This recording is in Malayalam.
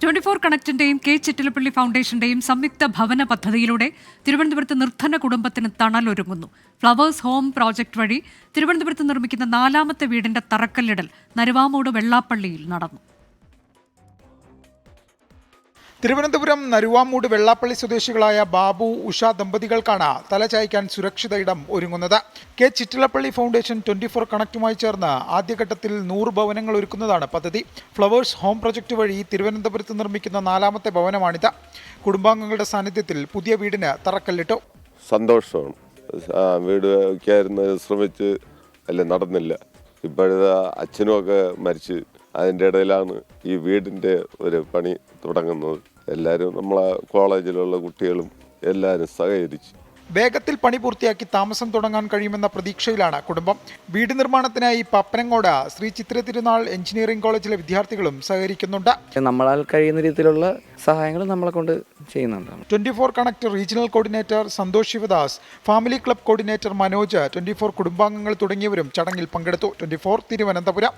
24 കണക്റ്റിന്റെയും കെ ചിറ്റിലപ്പള്ളി ഫൗണ്ടേഷന്റെയും സംയുക്ത ഭവന പദ്ധതിയിലൂടെ തിരുവനന്തപുരത്ത് നിർധന കുടുംബത്തിന് തണലൊരുങ്ങുന്നു. ഫ്ലവേഴ്സ് ഹോം പ്രോജക്ട് വഴി തിരുവനന്തപുരത്ത് നിർമ്മിക്കുന്ന 4ാമത്തെ വീടിന്റെ തറക്കല്ലിടൽ നരുവാമൂട് വെള്ളാപ്പള്ളിയിൽ നടന്നു. തിരുവനന്തപുരം നരുവാമൂട് വെള്ളാപ്പള്ളി സ്വദേശികളായ ബാബു ഉഷ ദമ്പതികൾക്കാണ് തലചായ്ക്കാൻ സുരക്ഷിത ഇടം ഒരുങ്ങുന്നത്. കെ ചിറ്റിലപ്പള്ളി ഫൗണ്ടേഷൻ 24 കണക്റ്റുമായി ചേർന്ന് ആദ്യഘട്ടത്തിൽ 100 ഭവനങ്ങൾ ഒരുക്കുന്നതാണ് പദ്ധതി. ഫ്ലവേഴ്സ് ഹോം പ്രൊജക്ട് വഴി തിരുവനന്തപുരത്ത് നിർമ്മിക്കുന്ന 4ാമത്തെ ഭവനമാണിത്. കുടുംബാംഗങ്ങളുടെ സാന്നിധ്യത്തിൽ പുതിയ വീടിന് തറക്കല്ലിട്ടു. സന്തോഷമാണ്. വീട് വയ്ക്കായിരുന്നു ശ്രമിച്ച് അല്ല, നടന്നില്ല. ഇപ്പോഴത്തെ അച്ഛനുമൊക്കെ മരിച്ച് അതിൻ്റെ ഇടയിലാണ് ഈ വീടിൻ്റെ ഒരു പണി തുടങ്ങുന്നത്. എല്ലാവരും നമ്മളെ കോളേജിലുള്ള കുട്ടികളും എല്ലാവരും സഹകരിച്ചു. വേഗത്തിൽ പണി പൂർത്തിയാക്കി താമസം തുടങ്ങാൻ കഴിയുമെന്ന പ്രതീക്ഷയിലാണ് കുടുംബം. വീട് നിർമ്മാണത്തിനായി പപ്പനങ്ങോട് ശ്രീ ചിത്ര തിരുനാൾ എഞ്ചിനീയറിംഗ് കോളേജിലെ വിദ്യാർത്ഥികളും സഹകരിക്കുന്നുണ്ട്. നമ്മളാൽ കഴിയുന്ന രീതിയിലുള്ള സഹായങ്ങൾ നമ്മളെ കൊണ്ട് ചെയ്യുന്നുണ്ട്. 24 connect regional coordinator Santhosh Sivadas, family club coordinator Manoj, 24 കുടുംബാംഗങ്ങൾ തുടങ്ങിയവരും ചടങ്ങിൽ പങ്കെടുത്തു. 24 തിരുവനന്തപുരം.